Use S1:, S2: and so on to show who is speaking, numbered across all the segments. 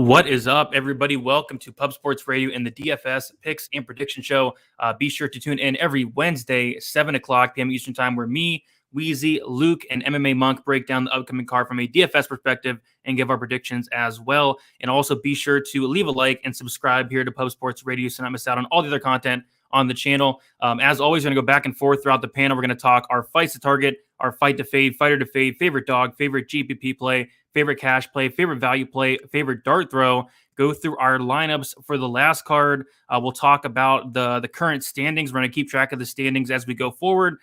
S1: What is up, everybody? Welcome to Pub Sports Radio and the DFS Picks and Prediction Show. Be sure to tune in every Wednesday, 7 o'clock p.m. Eastern Time, where me, Weezy, Luke, and MMA Monk break down the upcoming card from a DFS perspective and give our predictions as well. And also be sure to leave a like and subscribe here to Pub Sports Radio so not miss out on all the other content on the channel. As always, we're going to go back and forth throughout the panel. We're going to talk our fights to target, our fight to fade, fighter to fade, favorite dog, favorite GPP play, favorite cash play, favorite value play, favorite dart throw, go through our lineups for the last card. We'll talk about the current standings. We're going to keep track of the standings as we go forward.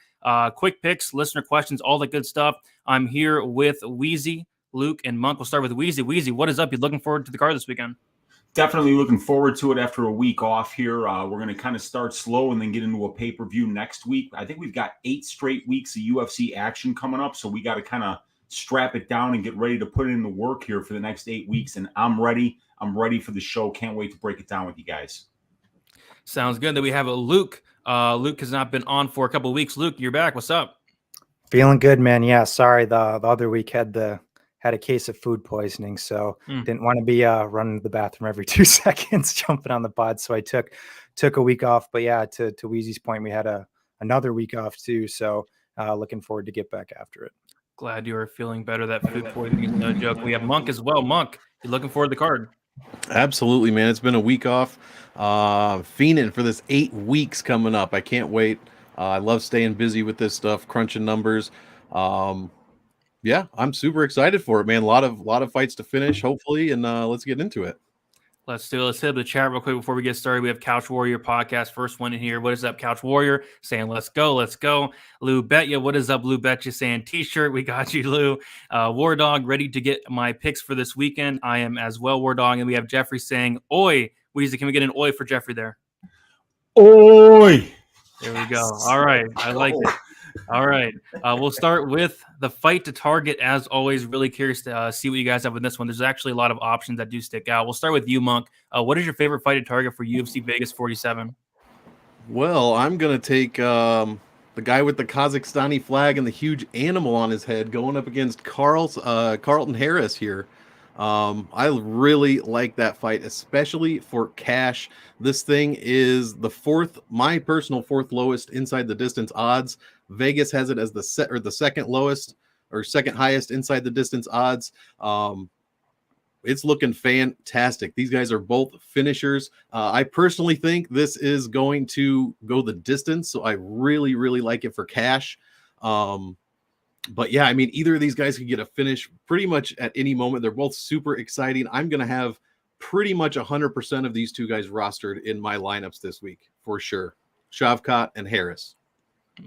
S1: Quick picks, listener questions, all the good stuff. I'm here with Weezy, Luke, and Monk. We'll start with Weezy. Weezy, what is up? You looking forward to the card this weekend?
S2: Definitely looking forward to it after a week off here. We're going to kind of start slow and then get into a pay-per-view next week. I think we've got 8 straight weeks of UFC action coming up, so we got to kind of strap it down and get ready to put in the work here for the next 8 weeks. And I'm ready. I'm ready for the show. Can't wait to break it down with you guys.
S1: Sounds good. Then we have a Luke. Luke has not been on for a couple of weeks. Luke, you're back. What's up?
S3: Feeling good, man. Yeah, sorry. The other week had a case of food poisoning, so didn't want to be running to the bathroom every 2 seconds, jumping on the pod. So I took a week off. But yeah, to Weezy's point, we had another week off too. So looking forward to get back after it.
S1: Glad you are feeling better. That food poisoning is no joke. We have Monk as well. Monk, you looking forward to the card?
S4: Absolutely, man. It's been a week off. Fiending for this 8 weeks coming up. I can't wait. I love staying busy with this stuff, crunching numbers. Yeah, I'm super excited for it, man. A lot of fights to finish, hopefully, and let's get into it.
S1: Let's do it. Let's hit up the chat real quick before we get started. We have Couch Warrior Podcast, first one in here. What is up, Couch Warrior? Saying, let's go, let's go. Lou Betya, what is up, Lou Betya? Saying, T-shirt, we got you, Lou. War Dog, ready to get my picks for this weekend. I am as well, War Dog. And we have Jeffrey saying, oi. Weezy, can we get an oi for Jeffrey there?
S2: Oi!
S1: There we go. All right. I like it. All right. We'll start with the fight to target. As always, really curious to see what you guys have in this one. There's actually a lot of options that do stick out. We'll start with you, Monk. What is your favorite fight to target for UFC Vegas 47?
S4: Well, I'm going to take the guy with the Kazakhstani flag and the huge animal on his head going up against Carlton Harris here. I really like that fight, especially for cash. This thing is my personal fourth lowest inside the distance odds. Vegas has it as the second lowest or second highest inside the distance odds. It's looking fantastic. These guys are both finishers. I personally think this is going to go the distance, so I really, really like it for cash. But yeah, I mean, either of these guys can get a finish pretty much at any moment. They're both super exciting. I'm going to have pretty much 100% of these two guys rostered in my lineups this week for sure. Shavkat and Harris.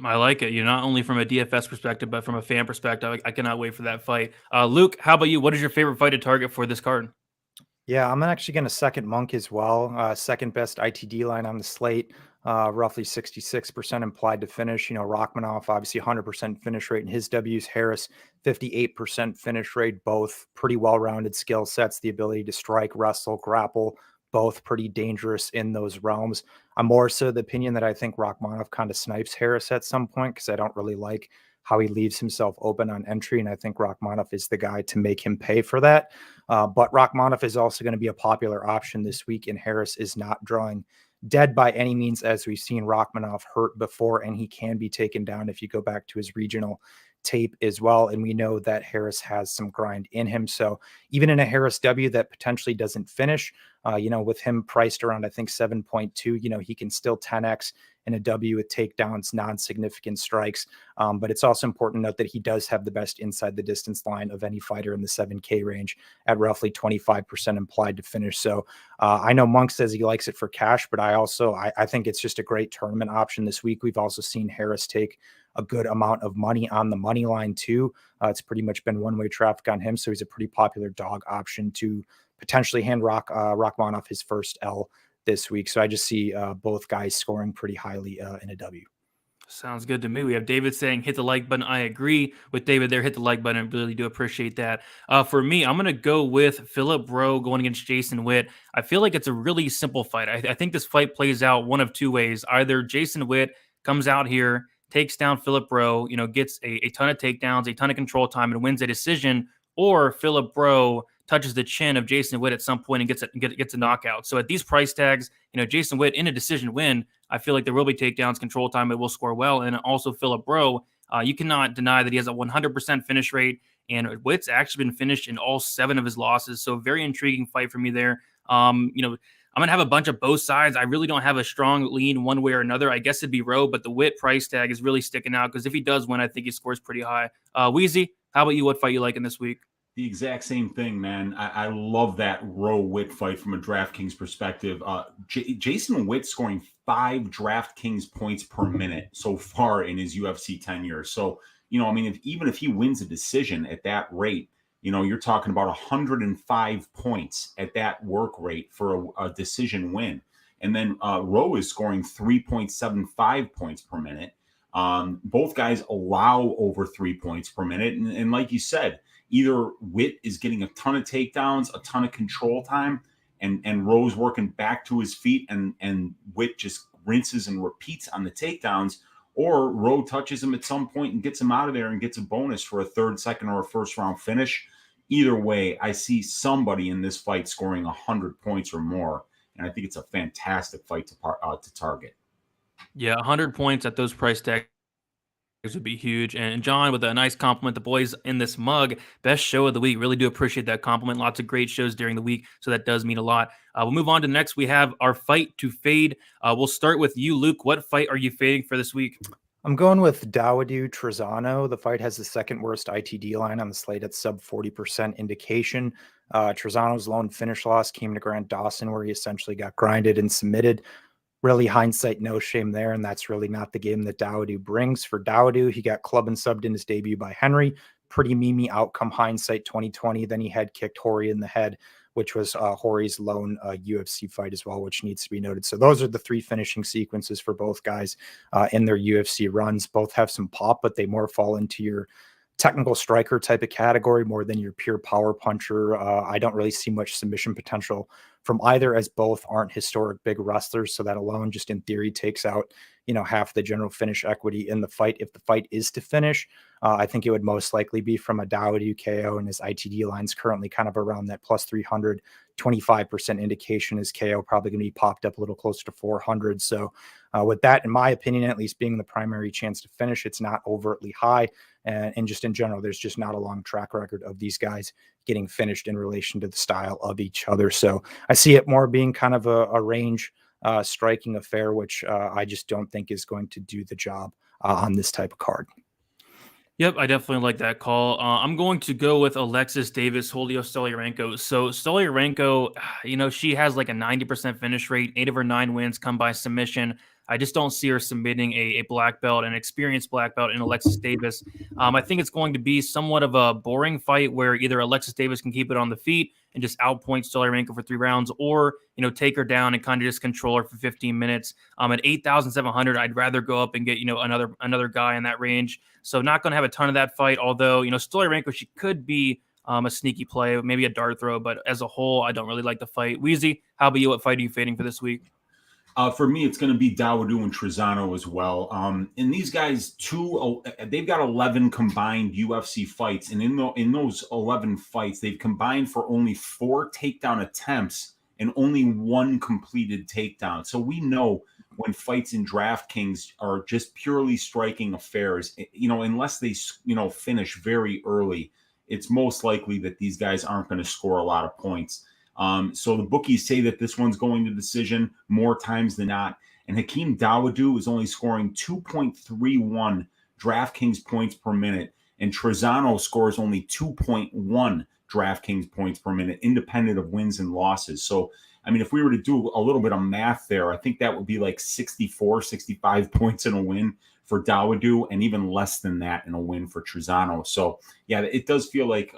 S1: I like it. Not only from a DFS perspective, but from a fan perspective. I cannot wait for that fight. Luke, how about you? What is your favorite fight to target for this card?
S3: Yeah, I'm actually going to second Monk as well. Second best ITD line on the slate. Roughly 66% implied to finish. Rakhmanov, obviously 100% finish rate in his W's. Harris, 58% finish rate. Both pretty well-rounded skill sets. The ability to strike, wrestle, grapple, both pretty dangerous in those realms. I'm more so the opinion that I think Rakhmanov kind of snipes Harris at some point because I don't really like how he leaves himself open on entry, and I think Rakhmanov is the guy to make him pay for that. But Rakhmanov is also going to be a popular option this week, and Harris is not drawing dead by any means, as we've seen Rakhmanov hurt before, and he can be taken down if you go back to his regional tape as well. And we know that Harris has some grind in him. So even in a Harris W that potentially doesn't finish, with him priced around, I think 7.2, he can still 10X in a W with takedowns, non-significant strikes. But it's also important to note that he does have the best inside the distance line of any fighter in the 7K range at roughly 25% implied to finish. So I know Monk says he likes it for cash, but I think it's just a great tournament option this week. We've also seen Harris take a good amount of money on the money line too. It's pretty much been one-way traffic on him. So he's a pretty popular dog option to potentially hand Rakhmanov his first L this week. So I just see both guys scoring pretty highly in a W.
S1: Sounds good to me. We have David saying, hit the like button. I agree with David there. Hit the like button. I really do appreciate that. For me, I'm going to go with Philip Rowe going against Jason Witt. I feel like it's a really simple fight. I think this fight plays out one of two ways. Either Jason Witt comes out here, takes down Philip Rowe, gets a ton of takedowns, a ton of control time, and wins a decision, or Philip Rowe touches the chin of Jason Witt at some point and gets a knockout. So at these price tags, Jason Witt in a decision win, I feel like there will be takedowns, control time, it will score well. And also Philip Bro, you cannot deny that he has a 100% finish rate, and Witt's actually been finished in all 7 of his losses. So very intriguing fight for me there. I'm going to have a bunch of both sides. I really don't have a strong lean one way or another. I guess it'd be Rowe, but the Witt price tag is really sticking out because if he does win, I think he scores pretty high. Weezy, how about you? What fight you like in this week?
S2: The exact same thing, man. I love that Rowe Witt fight from a DraftKings perspective. Jason Witt scoring 5 DraftKings points per minute so far in his UFC tenure. So, even if he wins a decision at that rate, you're talking about 105 points at that work rate for a decision win. And then Rowe is scoring 3.75 points per minute. Both guys allow over 3 points per minute. And like you said, either Witt is getting a ton of takedowns, a ton of control time, and Rowe's working back to his feet, and Witt just rinses and repeats on the takedowns, or Rowe touches him at some point and gets him out of there and gets a bonus for a third, second, or a first round finish. Either way, I see somebody in this fight scoring 100 points or more, and I think it's a fantastic fight to target.
S1: Yeah, 100 points at those price tags would be huge. And John, with a nice compliment, the boys in this mug, best show of the week. Really do appreciate that compliment. Lots of great shows during the week, so that does mean a lot. We'll move on to the next. We have our fight to fade. We'll start with you, Luke. What fight are you fading for this week?
S3: I'm going with Dawodu Trizano. The fight has the second worst ITD line on the slate at sub 40% indication. Trizano's lone finish loss came to Grant Dawson, where he essentially got grinded and submitted. Really, hindsight, no shame there, and that's really not the game that Dawodu brings. For Dawodu, he got club and subbed in his debut by Henry. Pretty memey outcome, hindsight 2020. Then he head kicked Hori in the head, which was Hori's lone UFC fight as well, which needs to be noted. So those are the 3 finishing sequences for both guys in their UFC runs. Both have some pop, but they more fall into your technical striker type of category more than your pure power puncher. I don't really see much submission potential from either, as both aren't historic big wrestlers. So that alone just in theory takes out, half the general finish equity in the fight. If the fight is to finish, I think it would most likely be from a Dawodu KO, and his ITD line's currently kind of around that plus 300, 25% indication. His KO probably going to be popped up a little closer to 400. So with that, in my opinion, at least being the primary chance to finish, it's not overtly high. And just in general, there's just not a long track record of these guys getting finished in relation to the style of each other. So I see it more being kind of a range striking affair, which I just don't think is going to do the job on this type of card.
S1: Yep, I definitely like that call. I'm going to go with Alexis Davis, Julio Stoliarenko. So Stoliarenko, she has like a 90% finish rate. 8 of her 9 wins come by submission. I just don't see her submitting a black belt, an experienced black belt in Alexis Davis. I think it's going to be somewhat of a boring fight where either Alexis Davis can keep it on the feet and just outpoint Stoliarenko for 3 rounds, or take her down and kind of just control her for 15 minutes. At 8,700, I'd rather go up and get another guy in that range. So not going to have a ton of that fight. Although Stoliarenko, she could be a sneaky play, maybe a dart throw, but as a whole, I don't really like the fight. Weezy, how about you? What fight are you fading for this week?
S2: For me, it's going to be Dawodu and Trizano as well. And these guys, they've got 11 combined UFC fights. And in those 11 fights, they've combined for only 4 takedown attempts and only 1 completed takedown. So we know when fights in DraftKings are just purely striking affairs, unless they, finish very early, it's most likely that these guys aren't going to score a lot of points. So the bookies say that this one's going to decision more times than not. And Hakeem Dawodu is only scoring 2.31 DraftKings points per minute. And Trizano scores only 2.1 DraftKings points per minute, independent of wins and losses. So, if we were to do a little bit of math there, I think that would be like 64, 65 points in a win for Dawodu, and even less than that in a win for Trizano. So, yeah, it does feel like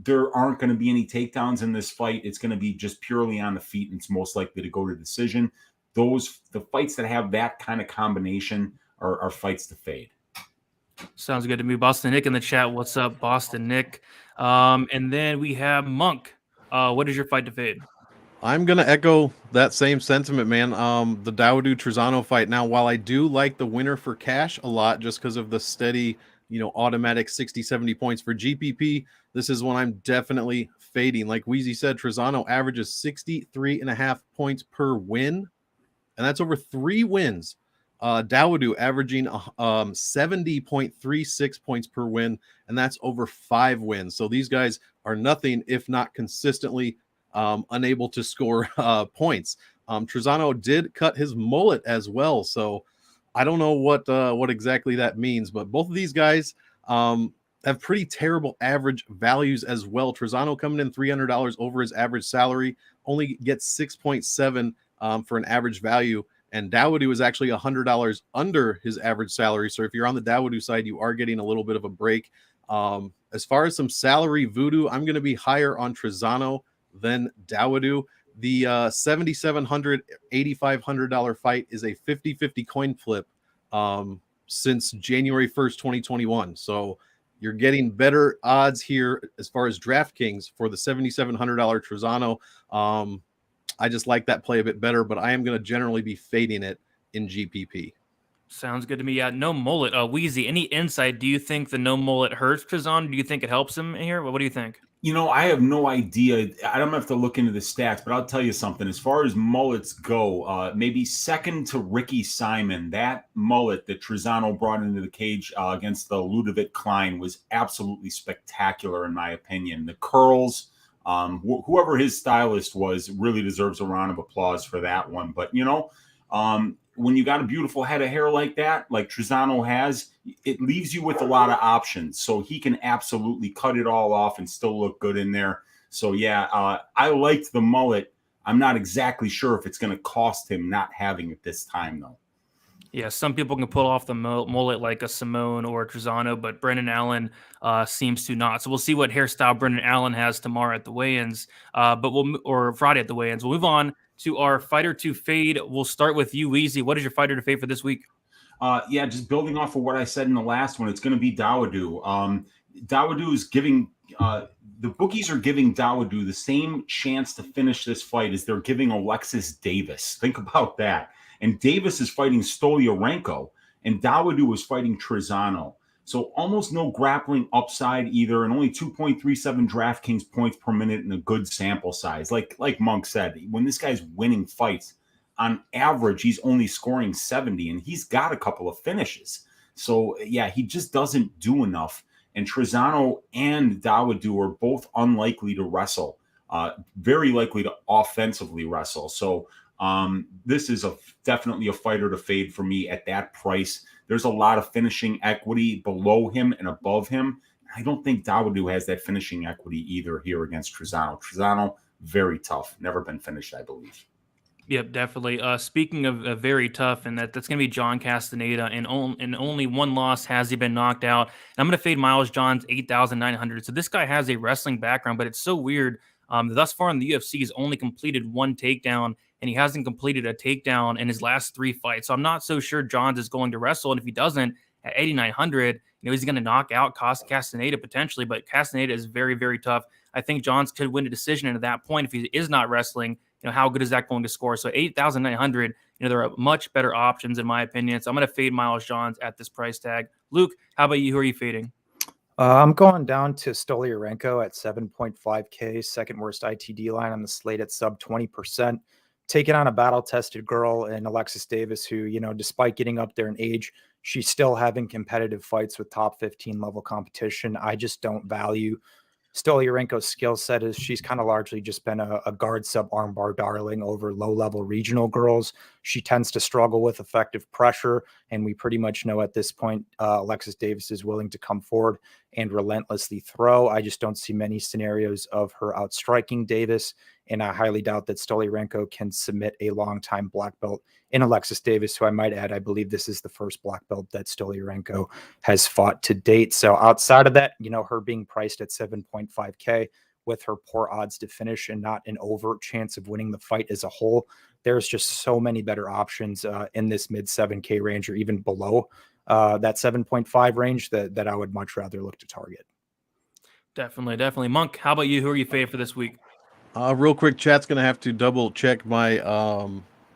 S2: there aren't going to be any takedowns in this fight. It's going to be just purely on the feet, and it's most likely to go to decision. The fights that have that kind of combination are fights to fade.
S1: Sounds good to me. Boston Nick in the chat. What's up, Boston Nick? And then we have Monk. What is your fight to fade?
S4: I'm going to echo that same sentiment, man. The Dawodu Trizano fight. Now, while I do like the winner for cash a lot, just because of the steady, automatic 60, 70 points for GPP, this is one I'm definitely fading. Like Weezy said, Trizano averages 63.5 points per win, and that's over 3 wins. Dawodu averaging 70.36 points per win, and that's over 5 wins. So these guys are nothing if not consistently unable to score points. Trizano did cut his mullet as well, so I don't know what exactly that means, but both of these guys have pretty terrible average values as well. Trizano coming in $300 over his average salary, only gets 6.7 for an average value. And Dawodu is actually $100 under his average salary. So if you're on the Dawodu side, you are getting a little bit of a break. As far as some salary voodoo, I'm going to be higher on Trizano than Dawodu. The $7,700, $8,500 fight is a 50-50 coin flip since January 1st, 2021. So you're getting better odds here as far as DraftKings for the $7,700 Trizano. I just like that play a bit better, but I am going to generally be fading it in GPP.
S1: Sounds good to me. Yeah, no mullet. Weezy, any insight? Do you think the no mullet hurts Trizano? Do you think it helps him here? What do you think?
S2: I have no idea. I don't have to look into the stats, but I'll tell you something. As far as mullets go, maybe second to Ricky Simon, that mullet that Trizano brought into the cage against the Ludovic Klein was absolutely spectacular, in my opinion. The curls, whoever his stylist was, really deserves a round of applause for that one. But, when you got a beautiful head of hair like that, like Trizano has, it leaves you with a lot of options. So he can absolutely cut it all off and still look good in there. So, yeah, I liked the mullet. I'm not exactly sure if it's going to cost him not having it this time, though.
S1: Yeah, some people can pull off the mullet like a Simone or a Trizano, but Brendan Allen seems to not. So we'll see what hairstyle Brendan Allen has tomorrow at the weigh-ins, or Friday at the weigh-ins. We'll move on to our fighter to fade. We'll start with you, Weezy. What is your fighter to fade for this week?
S2: Just building off of what I said in the last one, it's going to be Dawodu. Dawodu is giving the bookies are giving Dawodu the same chance to finish this fight as they're giving Alexis Davis. Think about that. And Davis is fighting Stolyarenko, and Dawodu is fighting Trizano. So almost no grappling upside either, and only 2.37 DraftKings points per minute in a good sample size. Like Monk said, when this guy's winning fights, on average, he's only scoring 70, and he's got a couple of finishes. So, yeah, he just doesn't do enough. And Trizano and Dawodu are both unlikely to wrestle, very likely to offensively wrestle. So, this is definitely a fighter to fade for me at that price. There's a lot of finishing equity below him and above him. I don't think Dawodu has that finishing equity either here against Trizano. Trizano, very tough. Never been finished, I believe.
S1: Yep, definitely. Speaking of very tough, and that's going to be John Castaneda, and only one loss has he been knocked out. And I'm going to fade Miles Johns 8,900. So this guy has a wrestling background, but it's so weird. Thus far in the UFC, he's only completed one takedown, and he hasn't completed a takedown in his last 3 fights. So I'm not so sure Johns is going to wrestle, and if he doesn't, at 8,900, he's going to knock out Castaneda potentially, but Castaneda is very, very tough. I think Johns could win a decision, and at that point, if he is not wrestling, how good is that going to score? So 8,900, there are much better options in my opinion. So I'm going to fade Miles Johns at this price tag. Luke, how about you? Who are you fading?
S3: I'm going down to Stolyarenko at 7.5K, second worst ITD line on the slate at sub 20%. Taking on a battle-tested girl in Alexis Davis, who, despite getting up there in age, she's still having competitive fights with top 15 level competition. I just don't value Stolyarenko's skill set. Is she's kind of largely just been a guard sub armbar darling over low-level regional girls. She tends to struggle with effective pressure, and we pretty much know at this point Alexis Davis is willing to come forward and relentlessly throw. I just don't see many scenarios of her outstriking Davis, and I highly doubt that Stolyarenko can submit a long-time black belt in Alexis Davis, who I might add, I believe this is the first black belt that Stolyarenko has fought to date. So outside of that, her being priced at 7.5K with her poor odds to finish and not an overt chance of winning the fight as a whole, there's just so many better options in this mid 7K range or even below that 7.5 range that I would much rather look to target.
S1: Definitely. Monk, how about you? Who are you fading for this week?
S4: Real quick, chat's going to have to double check my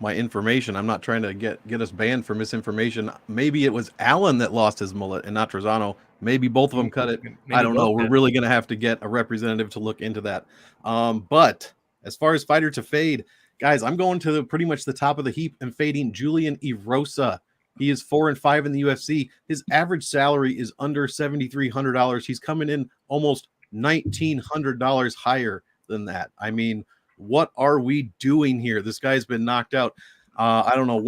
S4: my information. I'm not trying to get us banned for misinformation. Maybe it was Allen that lost his mullet and not Trizano. Maybe both of them cut it.
S1: Maybe
S4: I don't know.
S1: both
S4: We're
S1: did.
S4: really going to have to get a representative to look into that. But as far as fighter to fade, guys, I'm going to pretty much the top of the heap and fading Julian Erosa. He is 4-5 in the UFC. His average salary is under $7,300. He's coming in almost $1,900 higher than that. I mean, what are we doing here? This guy's been knocked out. I don't know,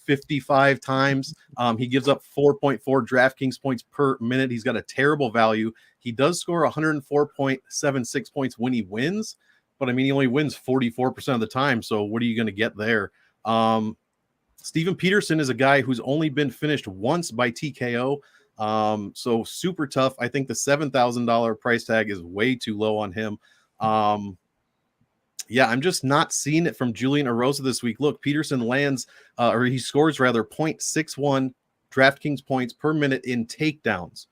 S4: 55 times. He gives up 4.4 DraftKings points per minute. He's got a terrible value. He does score 104.76 points when he wins, but I mean, he only wins 44% of the time. So what are you going to get there? Steven Peterson is a guy who's only been finished once by TKO. So super tough. I think the $7,000 price tag is way too low on him. Yeah, I'm just not seeing it from Julian Erosa this week. Look, Peterson lands, or he scores rather 0.61 DraftKings points per minute in takedowns.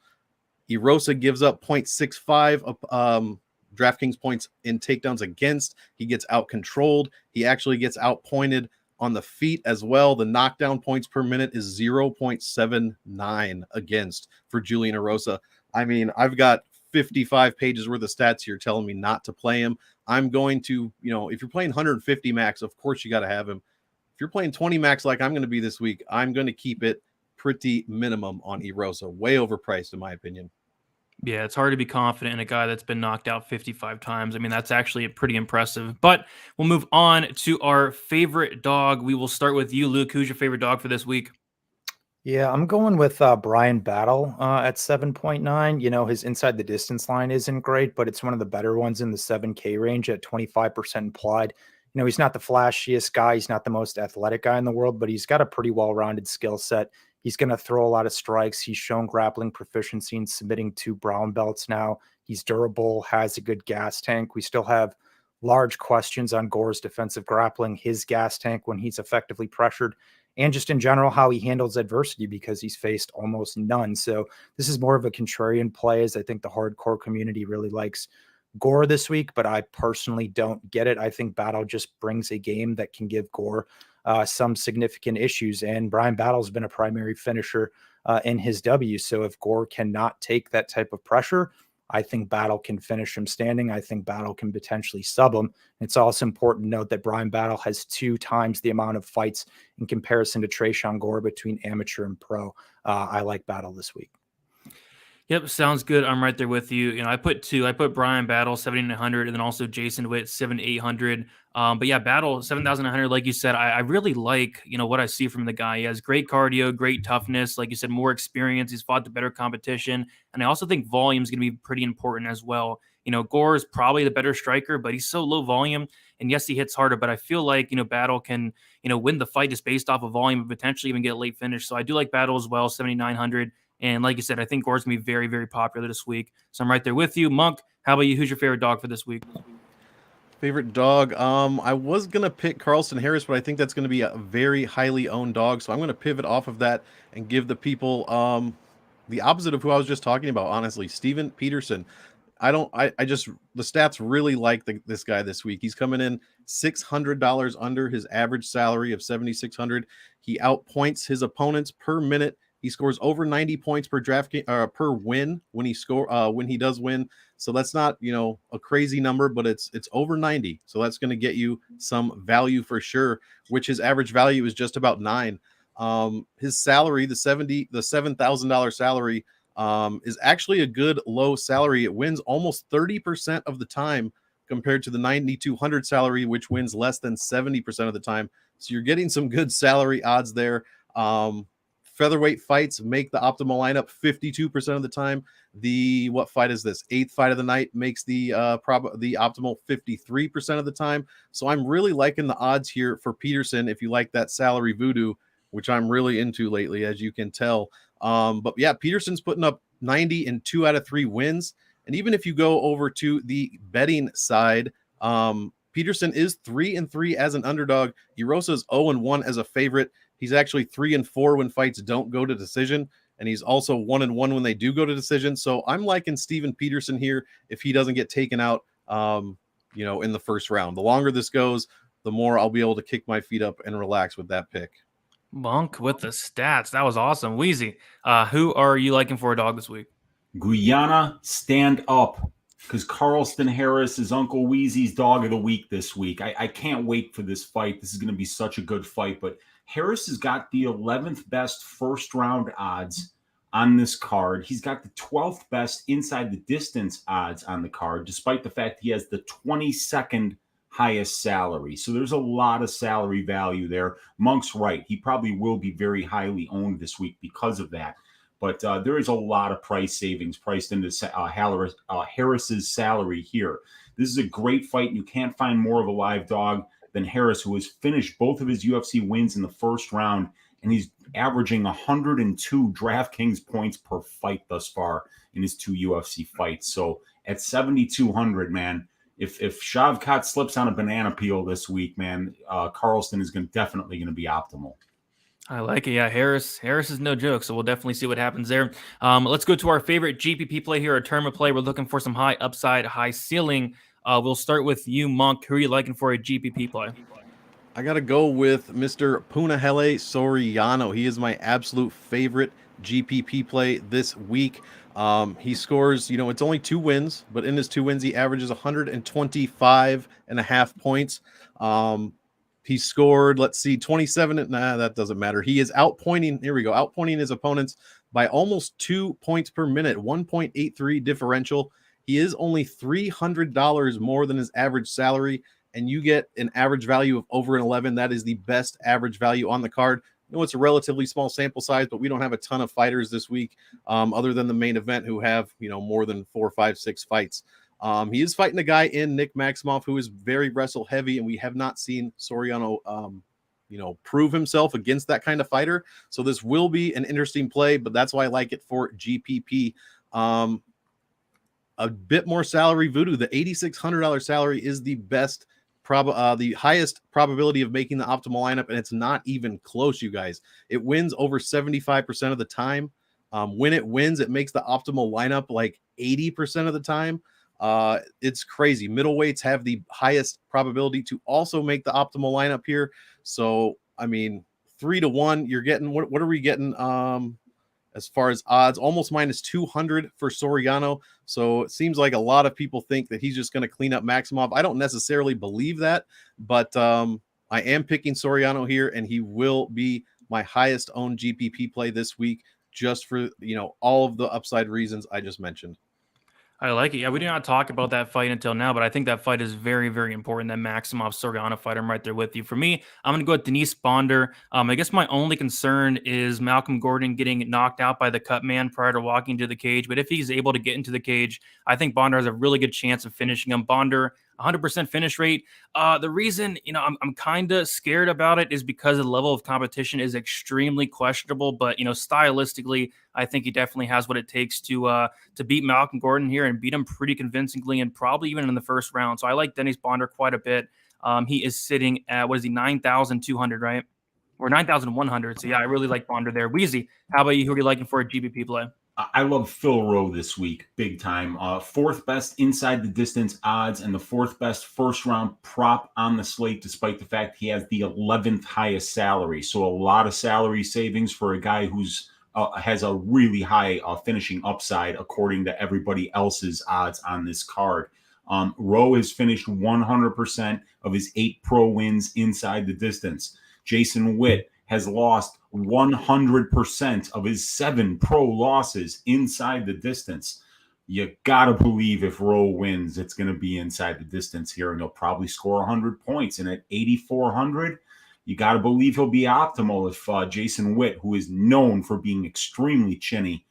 S4: Erosa gives up 0.65 DraftKings points in takedowns against. He gets out-controlled. He actually gets out-pointed on the feet as well. The knockdown points per minute is 0.79 against for Julian Erosa. I mean, I've got 55 pages worth of stats here telling me not to play him. I'm going to, if you're playing 150 max, of course you got to have him. If you're playing 20 max like I'm going to be this week, I'm going to keep it pretty minimum on Erosa. Way overpriced, in my opinion.
S1: Yeah, it's hard to be confident in a guy that's been knocked out 55 times. I mean, that's actually pretty impressive. But we'll move on to our favorite dog. We will start with you, Luke. Who's your favorite dog for this week?
S3: Yeah, I'm going with Bryan Battle at 7.9. His inside the distance line isn't great, but it's one of the better ones in the 7K range at 25% implied. He's not the flashiest guy. He's not the most athletic guy in the world, but he's got a pretty well-rounded skill set. He's going to throw a lot of strikes. He's shown grappling proficiency in submitting 2 brown belts now. He's durable, has a good gas tank. We still have large questions on Gore's defensive grappling, his gas tank when he's effectively pressured, and just in general how he handles adversity because he's faced almost none. So this is more of a contrarian play, as I think the hardcore community really likes Gore this week, but I personally don't get it. I think Battle just brings a game that can give Gore some significant issues, and Bryan Battle's been a primary finisher in his W. So if Gore cannot take that type of pressure, I think Battle can finish him standing. I think Battle can potentially sub him. It's also important to note that Bryan Battle has 2 times the amount of fights in comparison to Tresean Gore between amateur and pro. I like Battle this week.
S1: Yep, sounds good. I'm right there with you. I put 2. I put Bryan Battle 7,900, and then also Jason Witt 7,800. But yeah, Battle 7,900. Like you said, I really like what I see from the guy. He has great cardio, great toughness. Like you said, more experience. He's fought the better competition, and I also think volume is going to be pretty important as well. Gore is probably the better striker, but he's so low volume. And yes, he hits harder, but I feel like Battle can win the fight just based off of volume and potentially even get a late finish. So I do like Battle as well, 7,900. And like you said, I think Gore's going to be very, very popular this week. So I'm right there with you. Monk, how about you? Who's your favorite dog for this week?
S4: Favorite dog? I was going to pick Carlton Harris, but I think that's going to be a very highly owned dog. So I'm going to pivot off of that and give the people the opposite of who I was just talking about, honestly. Steven Peterson. I just, the stats really like this guy this week. He's coming in $600 under his average salary of $7,600. He outpoints his opponents per minute. He scores over 90 points per per win when he does win. So that's not, a crazy number, but it's over 90. So that's going to get you some value for sure, which his average value is just about 9. His salary, the $7,000 salary, is actually a good low salary. It wins almost 30% of the time compared to the 9,200 salary, which wins less than 70% of the time. So you're getting some good salary odds there. Featherweight fights make the optimal lineup 52% of the time. What fight is this? 8th fight of the night makes the optimal 53% of the time. So I'm really liking the odds here for Peterson if you like that salary voodoo, which I'm really into lately, as you can tell. But yeah, Peterson's putting up 90 in 2 out of 3 wins. And even if you go over to the betting side, Peterson is 3-3 as an underdog. Erosa's 0-1 as a favorite. He's actually 3-4 when fights don't go to decision, and he's also 1-1 when they do go to decision. So I'm liking Steven Peterson here if he doesn't get taken out, in the first round. The longer this goes, the more I'll be able to kick my feet up and relax with that pick.
S1: Monk with the stats. That was awesome. Weezy, who are you liking for a dog this week?
S2: Guyana, stand up, because Carlton Harris is Uncle Weezy's dog of the week this week. I can't wait for this fight. This is going to be such a good fight. But Harris has got the 11th best first round odds on this card. He's got the 12th best inside the distance odds on the card, despite the fact he has the 22nd highest salary. So there's a lot of salary value there. Monk's right. He probably will be very highly owned this week because of that. But there is a lot of price savings priced into Harris's salary here. This is a great fight, and you can't find more of a live dog than Harris, who has finished both of his UFC wins in the first round, and he's averaging 102 DraftKings points per fight thus far in his 2 UFC fights. So at 7,200, man, if Shavkat slips on a banana peel this week, man, Carlston is definitely going to be optimal.
S1: I like it. Yeah, Harris is no joke, so we'll definitely see what happens there. Let's go to our favorite GPP play here, our tournament play. We're looking for some high upside, high ceiling. We'll start with you, Monk. Who are you liking for a GPP play?
S4: I got to go with Mr. Punahele Soriano. He is my absolute favorite GPP play this week. He scores, it's only 2 wins, but in his 2 wins, he averages 125.5 points. He scored, 27. Nah, that doesn't matter. He is outpointing his opponents by almost 2 points per minute, 1.83 differential. He is only $300 more than his average salary, and you get an average value of over an 11. That is the best average value on the card. I know it's a relatively small sample size, but we don't have a ton of fighters this week, other than the main event, who have more than 4, 5, 6 fights. He is fighting a guy in Nick Maximov who is very wrestle heavy, and we have not seen Soriano, prove himself against that kind of fighter. So this will be an interesting play, but that's why I like it for GPP. A bit more salary voodoo. The $8,600 salary is the best, the highest probability of making the optimal lineup, and it's not even close, you guys. It wins over 75% of the time. When it wins, it makes the optimal lineup like 80% of the time. It's crazy. Middleweights have the highest probability to also make the optimal lineup here. So, 3-1, you're getting, what are we getting? As far as odds, almost -200 for Soriano. So it seems like a lot of people think that he's just going to clean up Maximov. I don't necessarily believe that, but I am picking Soriano here, and he will be my highest owned GPP play this week, just for, all of the upside reasons I just mentioned.
S1: I like it. Yeah, we did not talk about that fight until now, but I think that fight is very, very important. That Maximov Soriano fight. I'm right there with you. For me, I'm going to go with Denise Bonder. I guess my only concern is Malcolm Gordon getting knocked out by the cut man prior to walking to the cage. But if he's able to get into the cage, I think Bonder has a really good chance of finishing him. Bonder, 100% finish rate. The reason, I'm kind of scared about it is because the level of competition is extremely questionable. But, stylistically, I think he definitely has what it takes to beat Malcolm Gordon here and beat him pretty convincingly, and probably even in the first round. So I like Dennis Bonder quite a bit. He is sitting at, 9,200, right? Or 9,100. So yeah, I really like Bonder there. Weezy, how about you? Who are you liking for a GPP play?
S2: I love Phil Rowe this week, big time. 4th best inside the distance odds and the 4th best first round prop on the slate, despite the fact he has the 11th highest salary. So a lot of salary savings for a guy who's has a really high finishing upside according to everybody else's odds on this card. Rowe has finished 100% of his 8 pro wins inside the distance. Jason Witt has lost 100% of his 7 pro losses inside the distance. You got to believe if Rowe wins, it's going to be inside the distance here, and he'll probably score 100 points. And at 8,400, you got to believe he'll be optimal if Jason Witt, who is known for being extremely chinny,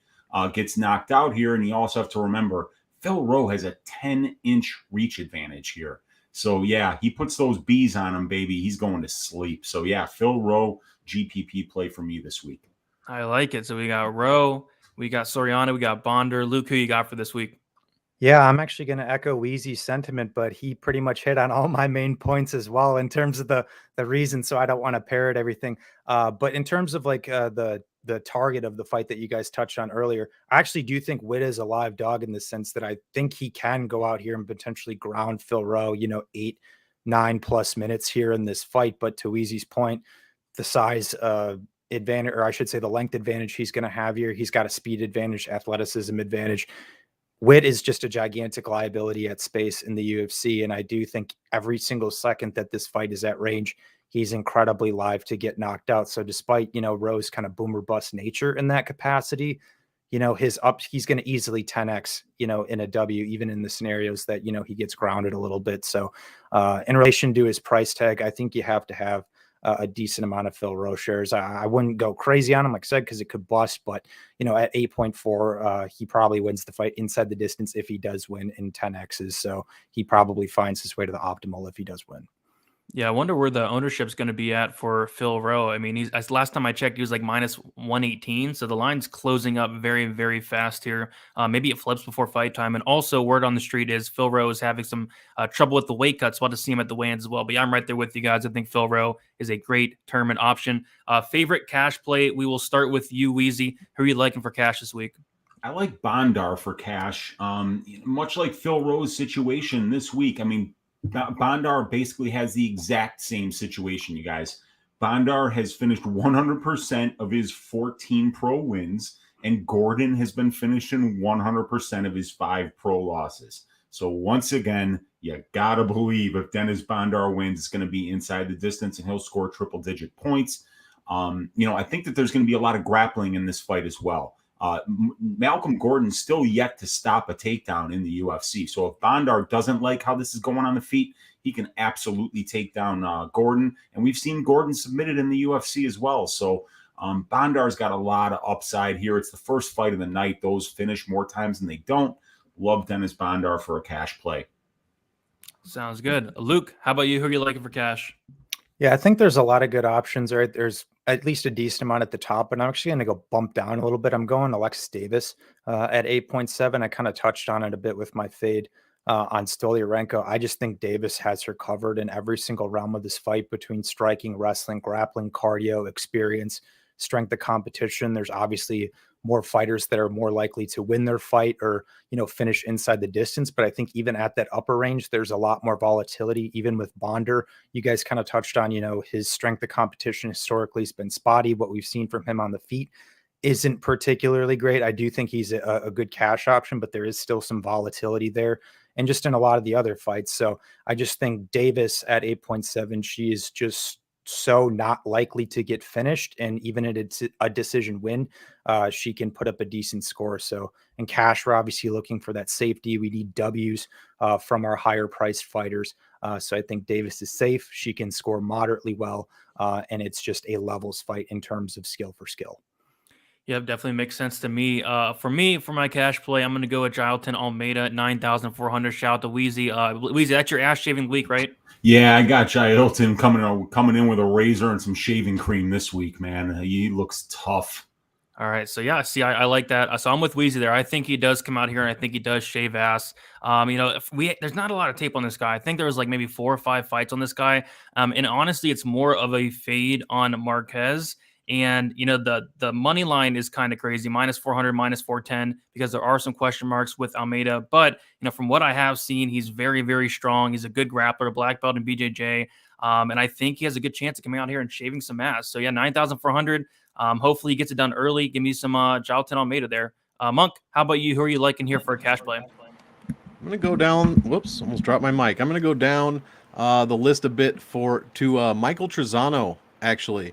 S2: gets knocked out here. And you also have to remember, Phil Rowe has a 10-inch reach advantage here. So, yeah, he puts those B's on him, baby. He's going to sleep. So, yeah, Phil Rowe, GPP play for me this week.
S1: I like it. So we got Rowe, we got Soriano, we got Bonder. Luke, who you got for this week?
S3: Yeah, I'm actually going to echo Weezy's sentiment, but he pretty much hit on all my main points as well in terms of the reason. So I don't want to parrot everything. But in terms of like the target of the fight that you guys touched on earlier, I actually do think Witt is a live dog in the sense that I think he can go out here and potentially ground Phil Rowe, 8-9+ minutes here in this fight. But to Weezy's point, the size advantage, or I should say the length advantage he's going to have here. He's got a speed advantage, athleticism advantage. Witt is just a gigantic liability at space in the UFC. And I do think every single second that this fight is at range, he's incredibly live to get knocked out. So despite, Rose kind of boomer bust nature in that capacity, he's going to easily 10x, in a W, even in the scenarios that, he gets grounded a little bit. So in relation to his price tag, I think you have to have a decent amount of Phil Rowe shares. I wouldn't go crazy on him, like I said, because it could bust, but at 8.4, he probably wins the fight inside the distance if he does win in 10Xs. So he probably finds his way to the optimal if he does win.
S1: Yeah, I wonder where the ownership's going to be at for Phil Rowe. I mean, as last time I checked, he was like minus 118. So the line's closing up very, very fast here. Maybe it flips before fight time. And also, word on the street is Phil Rowe is having some trouble with the weight cuts. We'll have to see him at the weigh-ins as well. But yeah, I'm right there with you guys. I think Phil Rowe is a great tournament option. Favorite cash play? We will start with you, Weezy. Who are you liking for cash this week?
S2: I like Bondar for cash. Much like Phil Rowe's situation this week. I mean, Bondar basically has the exact same situation, you guys. Bondar has finished 100% of his 14 pro wins, and Gordon has been finishing 100% of his 5 pro losses. So once again, you got to believe if Dennis Bondar wins, it's going to be inside the distance and he'll score triple-digit points. I think that there's going to be a lot of grappling in this fight as well. Malcolm Gordon's still yet to stop a takedown in the UFC. So if Bondar doesn't like how this is going on the feet, he can absolutely take down Gordon. And we've seen Gordon submitted in the UFC as well. So Bondar's got a lot of upside here. It's the first fight of the night. Those finish more times than they don't. Love Dennis Bondar for a cash play.
S1: Sounds good. Luke, how about you? Who are you liking for cash?
S3: Yeah, I think there's a lot of good options, right? There's at least a decent amount at the top, but I'm actually going to go bump down a little bit. I'm going Alexis Davis at 8.7. I kind of touched on it a bit with my fade on Stoliarenko. I just think Davis has her covered in every single realm of this fight between striking, wrestling, grappling, cardio, experience, strength of competition. There's obviously more fighters that are more likely to win their fight or, finish inside the distance. But I think even at that upper range, there's a lot more volatility, even with Bondar. You guys kind of touched on, his strength of competition historically has been spotty. What we've seen from him on the feet isn't particularly great. I do think he's a good cash option, but there is still some volatility there. And just in a lot of the other fights. So I just think Davis at 8.7, she is just so not likely to get finished. And even at a decision win, she can put up a decent score. So in cash, we're obviously looking for that safety. We need W's from our higher priced fighters. So I think Davis is safe. She can score moderately well. And it's just a levels fight in terms of skill for skill.
S1: Yeah, definitely makes sense to me. For my cash play, I'm going to go with Jailton Almeida at 9,400. Shout out to Weezy. Weezy, that's your ass shaving week, right?
S2: Yeah, I got Jailton coming in with a razor and some shaving cream this week, man. He looks tough.
S1: All right, so yeah, see, I like that. So I'm with Weezy there. I think he does come out here, and I think he does shave ass. There's not a lot of tape on this guy. I think there was like maybe 4 or 5 fights on this guy, and honestly, it's more of a fade on Marquez. And, the money line is kind of crazy, minus 400, minus 410, because there are some question marks with Almeida. But, from what I have seen, he's very, very strong. He's a good grappler, black belt in BJJ. And I think he has a good chance of coming out here and shaving some ass. So, yeah, 9,400. Hopefully he gets it done early. Give me some Jailton Almeida there. Monk, how about you? Who are you liking here for a cash play?
S4: I'm going to go down. Whoops, almost dropped my mic. I'm going to go down the list a bit to Michael Trizano. Actually,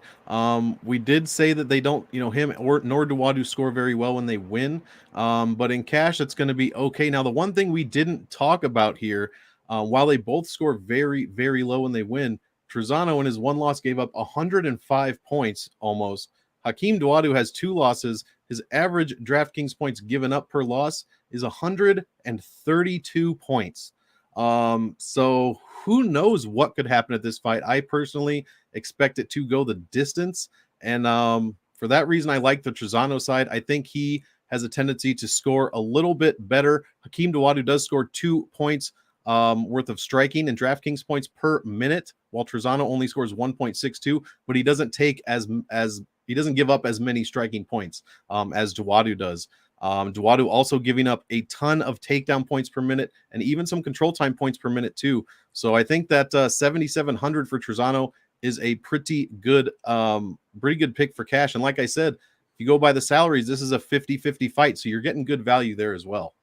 S4: we did say that they don't, him nor Dawodu score very well when they win. But in cash, it's going to be okay. Now, the one thing we didn't talk about here, while they both score very, very low when they win, Trizano in his one loss gave up 105 points almost. Hakeem Dawodu has 2 losses. His average DraftKings points given up per loss is 132 points. So who knows what could happen at this fight? I personally expect it to go the distance. And for that reason, I like the Trizano side. I think he has a tendency to score a little bit better. Hakeem Dawodu does score 2 points worth of striking and DraftKings points per minute, while Trizano only scores 1.62, but he doesn't take he doesn't give up as many striking points as Dawodu does. Dawodu also giving up a ton of takedown points per minute and even some control time points per minute too. So I think that 7,700 for Trizano is a pretty good pick for cash. And like I said, if you go by the salaries, this is a 50-50 fight. So you're getting good value there as well.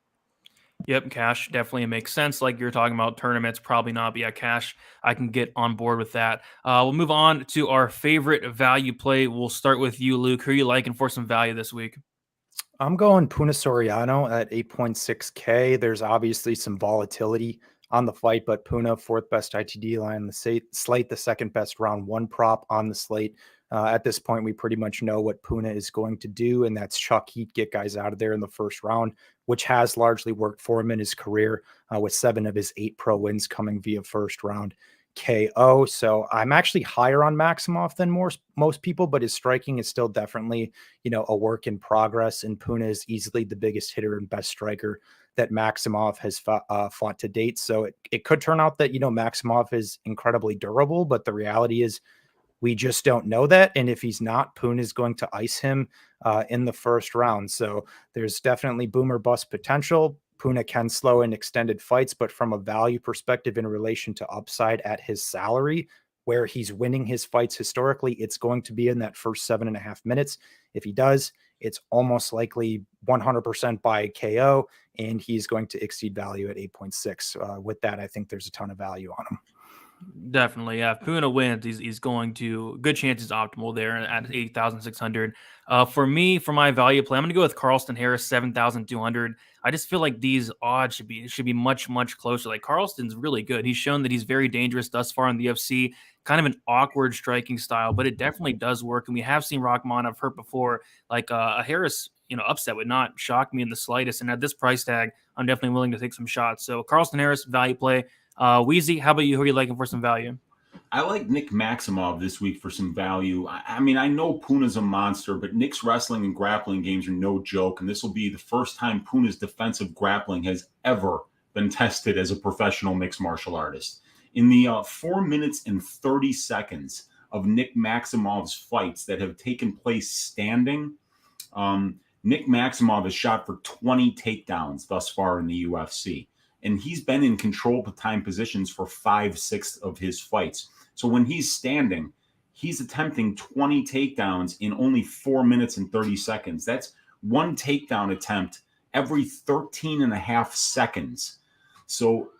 S1: Yep, cash definitely makes sense. Like you're talking about tournaments, probably not, but yeah, cash, I can get on board with that. We'll move on to our favorite value play. We'll start with you, Luke. Who are you liking for some value this week?
S3: I'm going Soriano at 8.6K. There's obviously some volatility on the fight, but Puna, fourth best ITD line on the slate, the second best round one prop on the slate. At this point, we pretty much know what Puna is going to do, and that's chuck heat, get guys out of there in the first round, which has largely worked for him in his career, with 7 of his 8 pro wins coming via first round KO. So I'm actually higher on Maximov than most people, but his striking is still definitely, a work in progress. And Puna is easily the biggest hitter and best striker that Maximov has fought to date. So it could turn out that, Maximov is incredibly durable, but the reality is we just don't know that. And if he's not, Puna is going to ice him in the first round. So there's definitely boom or bust potential. Puna can slow in extended fights, but from a value perspective in relation to upside at his salary, where he's winning his fights historically, it's going to be in that first 7.5 minutes. If he does, it's almost likely 100% by KO, and he's going to exceed value at 8.6. With that, I think there's a ton of value on him.
S1: Definitely, yeah. If Puna wins, he's going to good chances optimal there at 8,600. For me, for my value play, I'm going to go with Carlton Harris 7,200. I just feel like these odds should be much closer. Like Carlston's really good. He's shown that he's very dangerous thus far in the UFC. Kind of an awkward striking style, but it definitely does work. And we have seen Rakhmanov hurt before. Like a Harris, upset would not shock me in the slightest. And at this price tag, I'm definitely willing to take some shots. So Carlton Harris value play. Weezy, how about you? Who are you liking for some value?
S2: I like Nick Maximov this week for some value. I mean, I know Puna's a monster, but Nick's wrestling and grappling games are no joke, and this will be the first time Puna's defensive grappling has ever been tested as a professional mixed martial artist. In the 4 minutes and 30 seconds of Nick Maximov's fights that have taken place standing, Nick Maximov has shot for 20 takedowns thus far in the UFC. And he's been in control time positions for 5/6 of his fights. So when he's standing, he's attempting 20 takedowns in only 4 minutes and 30 seconds. That's one takedown attempt every 13 and a half seconds. So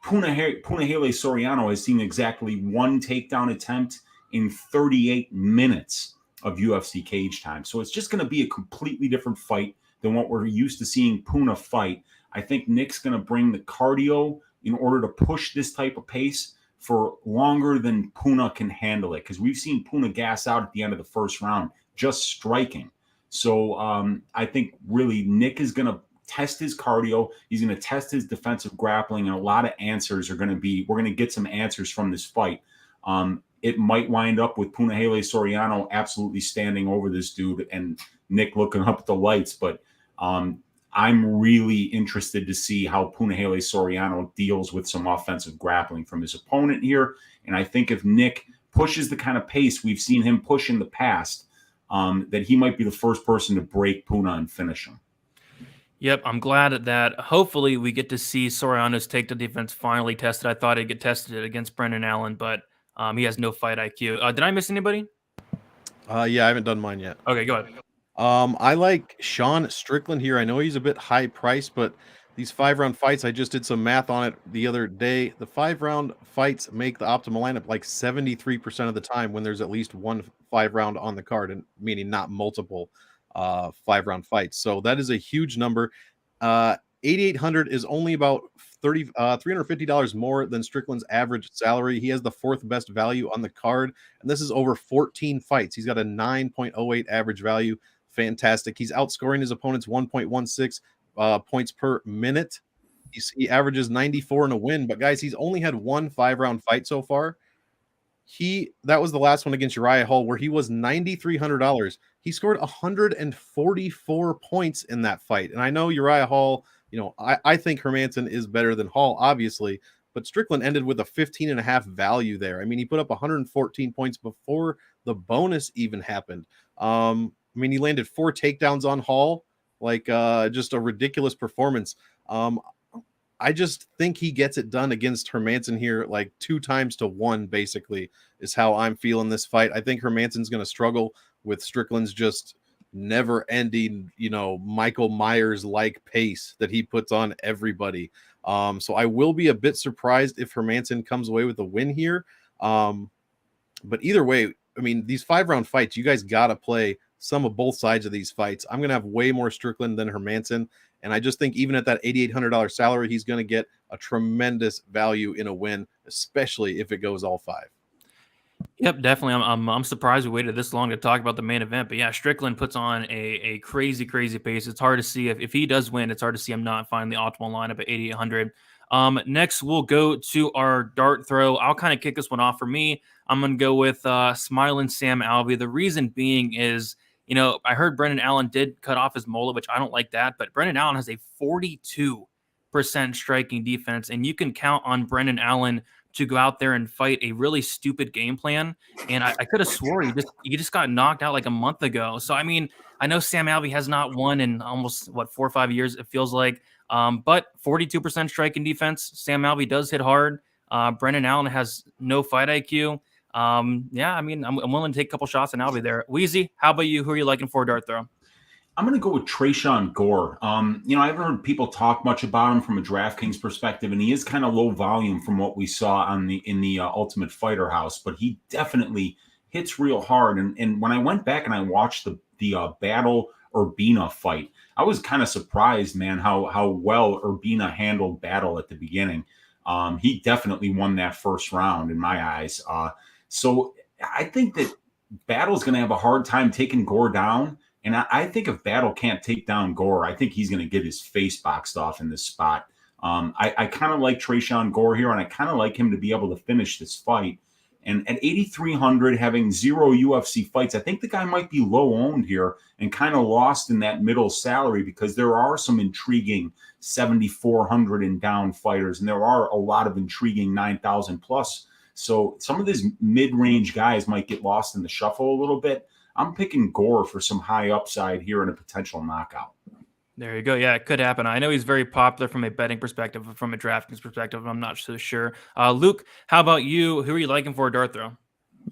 S2: Punahele Soriano has seen exactly one takedown attempt in 38 minutes of UFC cage time. So it's just going to be a completely different fight than what we're used to seeing Puna fight. I think Nick's going to bring the cardio in order to push this type of pace for longer than Puna can handle it, because we've seen Puna gas out at the end of the first round just striking. So I think really Nick is going to test his cardio. He's going to test his defensive grappling, and a lot of answers are going to be, we're going to get some answers from this fight. It might wind up with Punahele Soriano absolutely standing over this dude and Nick looking up at the lights, but I'm really interested to see how Punahele Soriano deals with some offensive grappling from his opponent here. And I think if Nick pushes the kind of pace we've seen him push in the past, that he might be the first person to break Puna and finish him.
S1: Yep, I'm glad that hopefully we get to see Soriano's takedown defense finally tested. I thought he'd get tested against Brendan Allen, but he has no fight IQ. Did I miss anybody?
S4: Yeah, I haven't done mine yet.
S1: Okay, go ahead.
S4: I like Sean Strickland here. I know he's a bit high priced, but these 5-round fights, I just did some math on it the other day. The 5-round fights make the optimal lineup like 73% of the time when there's at least one 5-round on the card, and meaning not multiple 5-round fights. So that is a huge number. 8,800 is only about $350 more than Strickland's average salary. He has the 4th best value on the card, and this is over 14 fights. He's got a 9.08 average value. Fantastic. He's outscoring his opponents 1.16 points per minute. He averages 94 in a win, but guys, he's only had one 5-round fight so far. That was the last one against Uriah Hall, where he was $9,300. He scored 144 points in that fight. And I know Uriah Hall, I think Hermansson is better than Hall, obviously, but Strickland ended with a 15.5 value there. I mean, he put up 114 points before the bonus even happened. He landed 4 takedowns on Hall, just a ridiculous performance. I just think he gets it done against Hermansson here, like 2-1, basically, is how I'm feeling this fight. I think Hermansson's going to struggle with Strickland's just never-ending, Michael Myers-like pace that he puts on everybody. So I will be a bit surprised if Hermansson comes away with a win here. But either way, I mean, these 5-round fights, you guys got to play some of both sides of these fights. I'm going to have way more Strickland than Hermansson. And I just think even at that $8,800 salary, he's going to get a tremendous value in a win, especially if it goes all 5.
S1: Yep, definitely. I'm surprised we waited this long to talk about the main event. But yeah, Strickland puts on a crazy pace. It's hard to see if he does win. It's hard to see him not find the optimal lineup at 8,800. Next, we'll go to our dart throw. I'll kind of kick this one off. For me, I'm going to go with Smiling Sam Alvey. The reason being is, I heard Brendan Allen did cut off his mullet, which I don't like that. But Brendan Allen has a 42% striking defense, and you can count on Brendan Allen to go out there and fight a really stupid game plan. And I could have swore you just got knocked out like a month ago. So, I mean, I know Sam Alvey has not won in almost, 4 or 5 years, it feels like. But 42% striking defense. Sam Alvey does hit hard. Brendan Allen has no fight IQ. Yeah, I mean, I'm willing to take a couple shots on Alvey there. Weezy, how about you? Who are you liking for a dart throw?
S2: I'm going to go with Tresean Gore. I haven't heard people talk much about him from a DraftKings perspective, and he is kind of low volume from what we saw in the Ultimate Fighter House, but he definitely hits real hard. And when I went back and I watched the Battle Urbina fight, I was kind of surprised, man, how well Urbina handled Battle at the beginning. He definitely won that first round in my eyes. So I think that Battle's going to have a hard time taking Gore down. And I think if Battle can't take down Gore, I think he's going to get his face boxed off in this spot. I kind of like Tresean Gore here, and I kind of like him to be able to finish this fight. And at 8,300, having 0 UFC fights, I think the guy might be low owned here and kind of lost in that middle salary, because there are some intriguing 7,400 and down fighters, and there are a lot of intriguing 9,000 plus. So some of these mid-range guys might get lost in the shuffle a little bit. I'm picking Gore for some high upside here and a potential knockout.
S1: There you go. Yeah, it could happen. I know he's very popular from a betting perspective, from a DraftKings perspective. I'm not so sure. Luke, how about you? Who are you liking for a dart throw?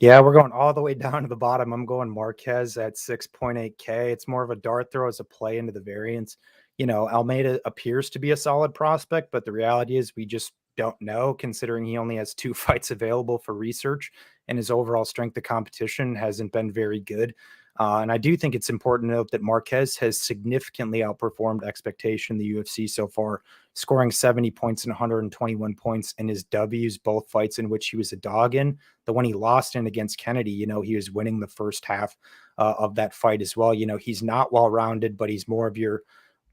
S3: Yeah, we're going all the way down to the bottom. I'm going Marquez at 6.8K. It's more of a dart throw as a play into the variance. Almeida appears to be a solid prospect, but the reality is we just don't know, considering he only has 2 fights available for research and his overall strength of competition hasn't been very good. And I do think it's important to note that Marquez has significantly outperformed expectation in the UFC so far, scoring 70 points and 121 points in his W's, both fights in which he was a dog in. The one he lost in against Kennedy, he was winning the first half of that fight as well. He's not well-rounded, but he's more of your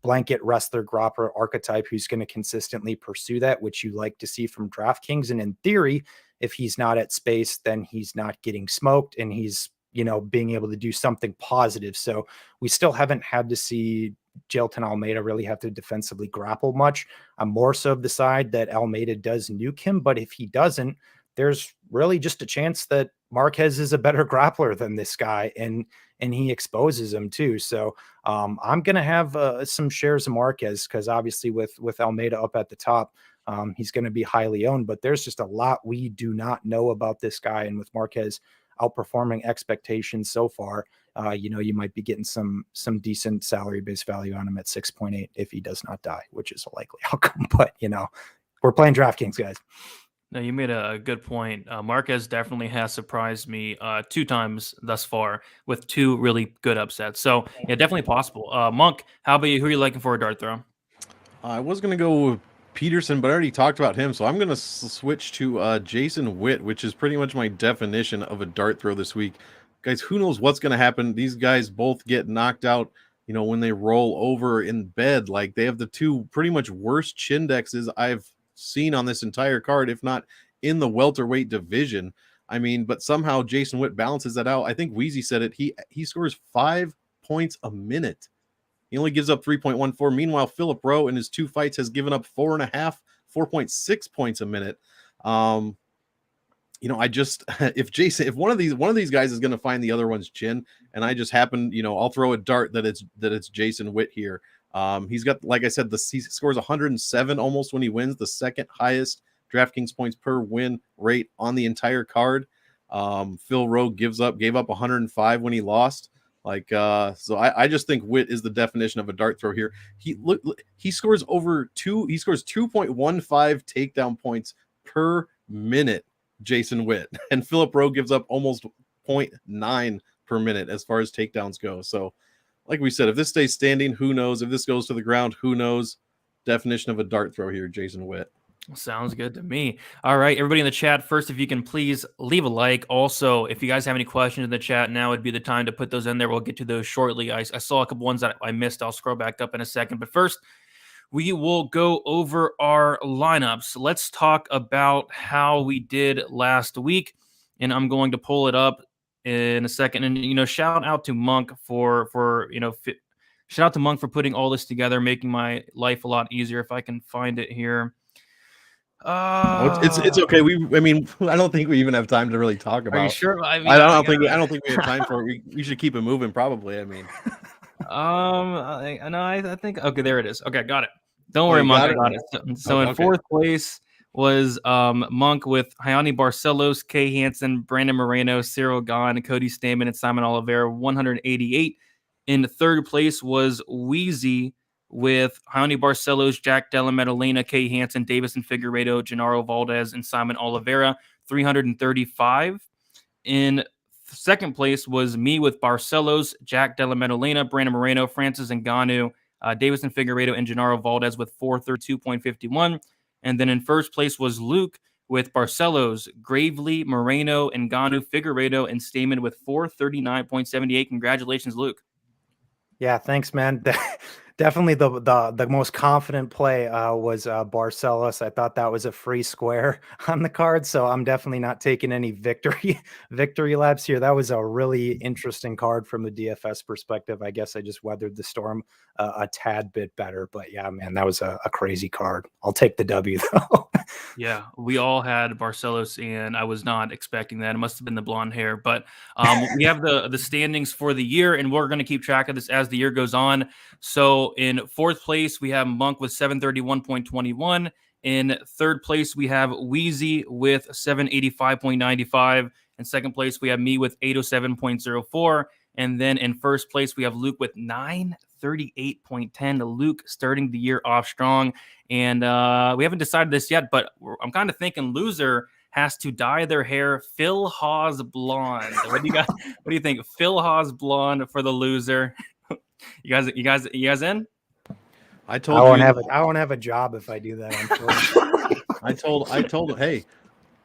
S3: blanket wrestler grappler archetype who's going to consistently pursue that, which you like to see from DraftKings. And in theory, if he's not at space, then he's not getting smoked and he's, being able to do something positive. So we still haven't had to see Jailton Almeida really have to defensively grapple much. I'm more so of the side that Almeida does nuke him, but if he doesn't, there's really just a chance that Marquez is a better grappler than this guy, and he exposes him too. So I'm going to have some shares of Marquez, because obviously with Almeida up at the top, he's going to be highly owned, but there's just a lot we do not know about this guy. And with Marquez outperforming expectations so far, you might be getting some decent salary-based value on him at 6.8 if he does not die, which is a likely outcome. But, we're playing DraftKings, guys.
S1: No, you made a good point. Marquez definitely has surprised me 2 times thus far with 2 really good upsets. So, yeah, definitely possible. Monk, how about you? Who are you liking for a dart throw?
S4: I was going to go with Peterson, but I already talked about him. So I'm going to switch to Jason Witt, which is pretty much my definition of a dart throw this week. Guys, who knows what's going to happen? These guys both get knocked out, when they roll over in bed. Like, they have the 2 pretty much worst chin dexes I've seen on this entire card, if not in the welterweight division. I mean, but somehow Jason Witt balances that out. I think Weezy said it. He scores 5 points a minute. He only gives up 3.14. Meanwhile, Philip Rowe in his 2 fights has given up 4.6 points a minute. If one of these guys is going to find the other one's chin, and I just happen, I'll throw a dart that it's Jason Witt here. He's got, like I said, he scores 107 almost when he wins, the second highest DraftKings points per win rate on the entire card. Phil Rowe gave up 105 when he lost. So I just think Witt is the definition of a dart throw here. He scores 2.15 takedown points per minute, Jason Witt, and Philip Rowe gives up almost 0.9 per minute as far as takedowns go. So like we said, if this stays standing, who knows? If this goes to the ground, who knows? Definition of a dart throw here, Jason Witt.
S1: Sounds good to me. All right, everybody in the chat, first, if you can please leave a like. Also, if you guys have any questions in the chat, now would be the time to put those in there. We'll get to those shortly. I saw a couple ones that I missed. I'll scroll back up in a second. But first, we will go over our lineups. Let's talk about how we did last week. And I'm going to pull it up in a second. And, shout out to Monk for shout out to Monk for putting all this together, making my life a lot easier. If I can find it here.
S4: It's okay. I don't think we even have time to really talk about.
S1: Are you sure?
S4: I don't think we have time for it. We should keep it moving. Probably.
S1: I think okay. There it is. Okay, got it. Don't worry, Monk. I got it. So in fourth place was Monk with Hayani Barcelos, Kay Hansen, Brandon Moreno, Cyril Gahn, Cody Stamen, and Simon Oliveira, 188. In third place was Weezy with Hayani Barcelos, Jack Della Maddalena, Kay Hansen, Davison Figueiredo, Gennaro Valdez, and Simon Oliveira, 335. In second place was me with Barcelos, Jack Della Maddalena, Brandon Moreno, Francis Ngannou, Davison Figueiredo, and Gennaro Valdez with 432.51. And then in first place was Luke with Barcelos, Gravely, Moreno, Ngannou, Figueiredo, and Stamen with 439.78. Congratulations, Luke.
S3: Yeah, thanks, man. Definitely the most confident play was Barcelos. I thought that was a free square on the card, so I'm definitely not taking any victory laps here. That was a really interesting card from the DFS perspective. I guess I just weathered the storm a tad bit better, but yeah, man, that was a crazy card. I'll take the W though.
S1: Yeah, we all had Barcelos, and I was not expecting that. It must have been the blonde hair, but we have the standings for the year, and we're going to keep track of this as the year goes on. So in fourth place, we have Monk with 731.21. In third place, we have Weezy with 785.95. In second place, we have me with 807.04. And then in first place, we have Luke with 938.10. Luke starting the year off strong. And we haven't decided this yet, but I'm kind of thinking loser has to dye their hair Phil Hawes blonde. What do you think? Phil Hawes blonde for the loser. You guys in?
S3: I won't have a job if I do that.
S4: I told hey,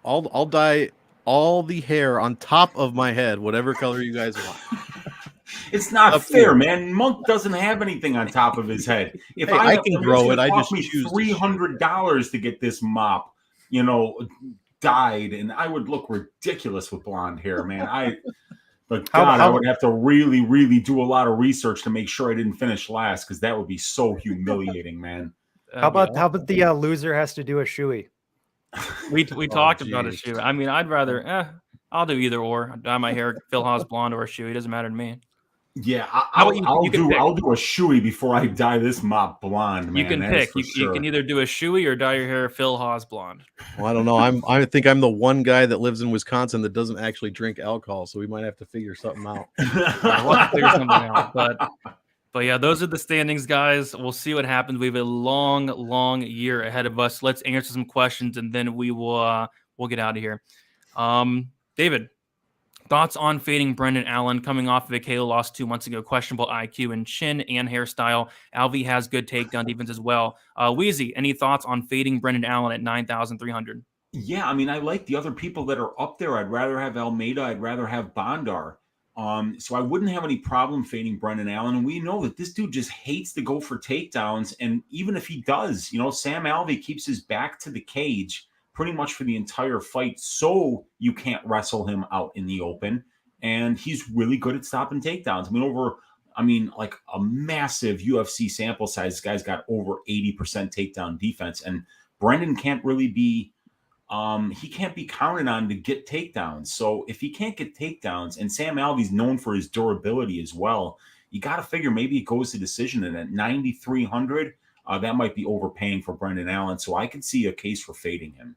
S4: I'll dye all the hair on top of my head, whatever color you guys want.
S2: It's not fair, man. Monk doesn't have anything on top of his head. If I can grow it, I just choose $300 to get this mop, dyed, and I would look ridiculous with blonde hair, man. But God, I would have to really, really do a lot of research to make sure I didn't finish last, because that would be so humiliating, man.
S3: How about the loser has to do a shoey?
S1: We talked about a shoe. I mean, I'd rather I'll do either or. Dye my hair Phil Hawes blonde or a shoey. It doesn't matter to me.
S2: Yeah, I'll do a shoey before I dye this mop blonde, man.
S1: You can pick. You can either do a shoey or dye your hair Phil Hawes blonde.
S4: Well, I don't know. I think I'm the one guy that lives in Wisconsin that doesn't actually drink alcohol, so we might have to figure something out.
S1: We'll have to figure something out. But yeah, those are the standings, guys. We'll see what happens. We have a long year ahead of us. Let's answer some questions, and then we'll get out of here. David, thoughts on fading Brendan Allen coming off of a KO loss 2 months ago? Questionable IQ and chin and hairstyle. Alvey has good takedown defense as well. Weezy, any thoughts on fading Brendan Allen at 9,300?
S2: Yeah, I mean, I like the other people that are up there. I'd rather have Almeida. I'd rather have Bondar. So I wouldn't have any problem fading Brendan Allen. And we know that this dude just hates to go for takedowns. And even if he does, Sam Alvey keeps his back to the cage pretty much for the entire fight, so you can't wrestle him out in the open. And he's really good at stopping takedowns. Like a massive UFC sample size. This guy's got over 80% takedown defense. And Brendan can't really be, he can't be counted on to get takedowns. So if he can't get takedowns, and Sam Alvey's known for his durability as well, you got to figure maybe it goes to decision. And at 9,300, that might be overpaying for Brendan Allen. So I can see a case for fading him.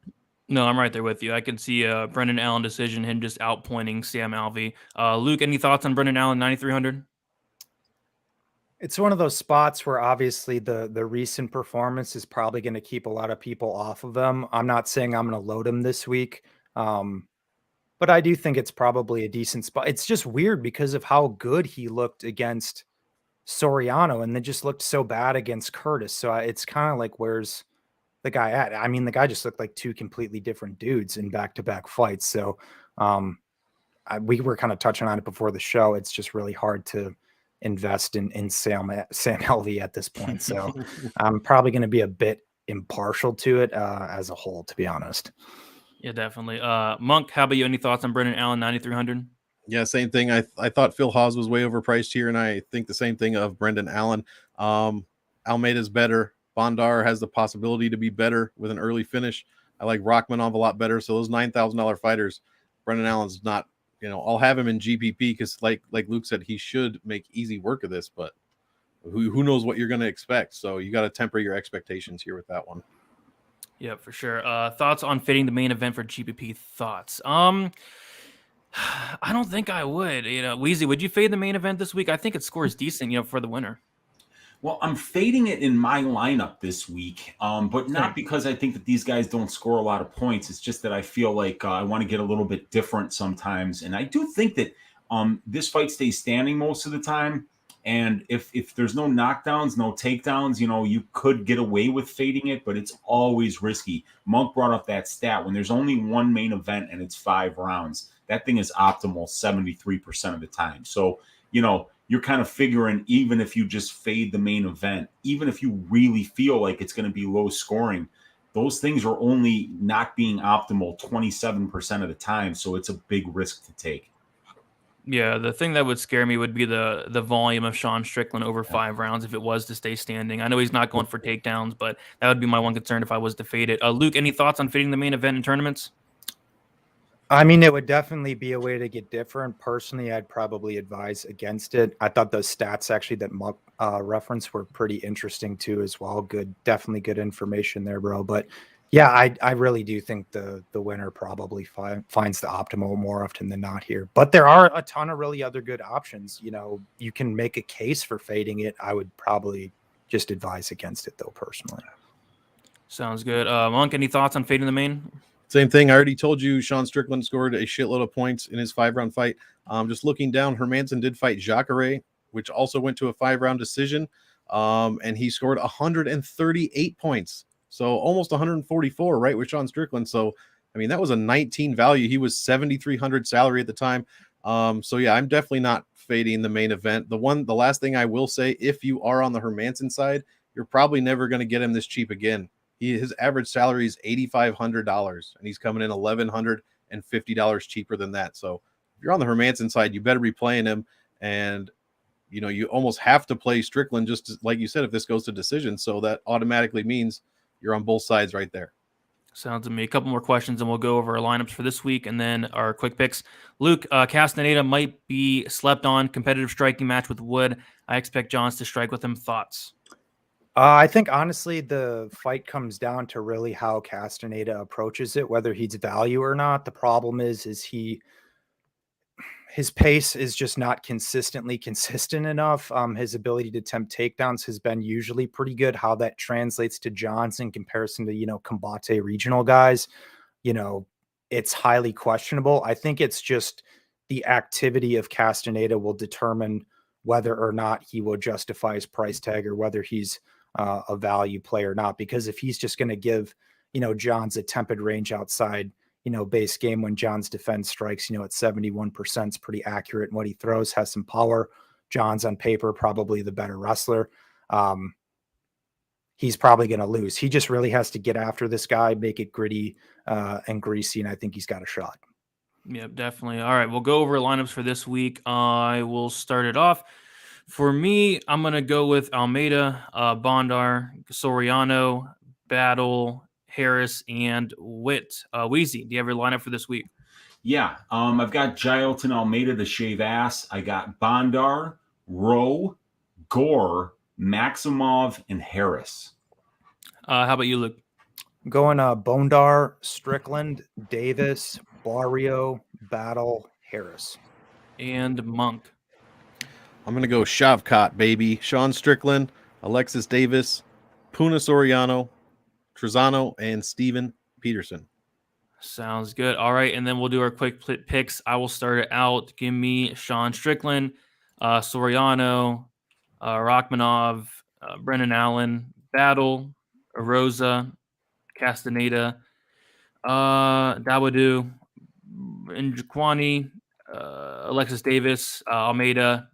S1: No, I'm right there with you. I can see a Brendan Allen decision, him just outpointing Sam Alvey. Luke, any thoughts on Brendan Allen, 9,300?
S3: It's one of those spots where obviously the recent performance is probably going to keep a lot of people off of them. I'm not saying I'm going to load him this week, but I do think it's probably a decent spot. It's just weird because of how good he looked against Soriano and then just looked so bad against Curtis. So it's kind of like, where's the guy at? I mean, the guy just looked like two completely different dudes in back-to-back fights. So we were kind of touching on it before the show. It's just really hard to invest in Sam Alvey at this point. So I'm probably going to be a bit impartial to it as a whole, to be honest.
S1: Yeah, definitely. Monk, how about you? Any thoughts on Brendan Allen, 9,300?
S4: Yeah, same thing. I thought Phil Hawes was way overpriced here, and I think the same thing of Brendan Allen. Almeida's better. Bondar has the possibility to be better with an early finish. I like Rakhmanov a lot better. So those $9,000 fighters, Brendan Allen's not, I'll have him in GPP because like Luke said, he should make easy work of this, but who knows what you're going to expect. So you got to temper your expectations here with that one.
S1: Yeah, for sure. Thoughts on fitting the main event for GPP? Thoughts? I don't think I would. Weezy, would you fade the main event this week? I think it scores decent, for the winner.
S2: Well, I'm fading it in my lineup this week, but not because I think that these guys don't score a lot of points. It's just that I feel like I want to get a little bit different sometimes. And I do think that this fight stays standing most of the time. And if there's no knockdowns, no takedowns, you could get away with fading it, but it's always risky. Monk brought up that stat. When there's only one main event and it's 5 rounds, that thing is optimal 73% of the time. So, you're kind of figuring, even if you just fade the main event, even if you really feel like it's going to be low scoring, those things are only not being optimal 27% of the time. So it's a big risk to take.
S1: Yeah, the thing that would scare me would be the volume of Sean Strickland over 5 rounds if it was to stay standing. I know he's not going for takedowns, but that would be my one concern if I was to fade it. Luke, any thoughts on fading the main event in tournaments?
S3: I mean, it would definitely be a way to get different. Personally, I'd probably advise against it. I thought those stats actually that Muck referenced were pretty interesting too as well. Definitely good information there, bro. But yeah, I really do think the winner probably finds the optimal more often than not here. But there are a ton of really other good options. You can make a case for fading it. I would probably just advise against it though, personally.
S1: Sounds good. Monk, any thoughts on fading the main?
S4: Same thing. I already told you Sean Strickland scored a shitload of points in his 5-round fight. Just looking down, Hermansson did fight Jack Hermansson, which also went to a 5-round decision. And he scored 138 points. So almost 144, right, with Sean Strickland. So, I mean, that was a 19 value. He was 7,300 salary at the time. So, yeah, I'm definitely not fading the main event. The last thing I will say, if you are on the Hermansson side, you're probably never going to get him this cheap again. His average salary is $8,500, and he's coming in $1,150 cheaper than that. So if you're on the Hermansson side, you better be playing him. And, you almost have to play Strickland, just like you said, if this goes to decision. So that automatically means you're on both sides right there.
S1: Sounds to me. A couple more questions, and we'll go over our lineups for this week and then our quick picks. Luke, Castaneda might be slept on. Competitive striking match with Wood. I expect Johns to strike with him. Thoughts?
S3: I think, honestly, the fight comes down to really how Castaneda approaches it, whether he's value or not. The problem is his pace is just not consistently consistent enough. His ability to attempt takedowns has been usually pretty good. How that translates to Johns in comparison to, Combate regional guys, it's highly questionable. I think it's just the activity of Castaneda will determine whether or not he will justify his price tag or whether he's a value play or not. Because if he's just going to give, Johns a tepid range outside, base game when Johns defense strikes, at 71%, is pretty accurate in what he throws, has some power. Johns on paper, probably the better wrestler. He's probably going to lose. He just really has to get after this guy, make it gritty and greasy, and I think he's got a shot.
S1: Yeah, definitely. All right, we'll go over lineups for this week. I will start it off. For me, I'm going to go with Almeida, Bondar, Soriano, Battle, Harris, and Witt. Weezy, do you have your lineup for this week?
S2: Yeah, I've got Jailton Almeida to shave ass. I got Bondar, Rowe, Gore, Maximov, and Harris.
S1: How about you, Luke?
S3: I'm going Bondar, Strickland, Davis, Barrio, Battle, Harris.
S1: And Monk.
S4: I'm going to go Shavkat, baby. Sean Strickland, Alexis Davis, Soriano, Trizano, and Steven Peterson.
S1: Sounds good. All right, and then we'll do our quick picks. I will start it out. Give me Sean Strickland, Soriano, Rakhmanov, Brennan Allen, Battle, Erosa, Castaneda, Dawodu, Njokwani, Alexis Davis, Almeida,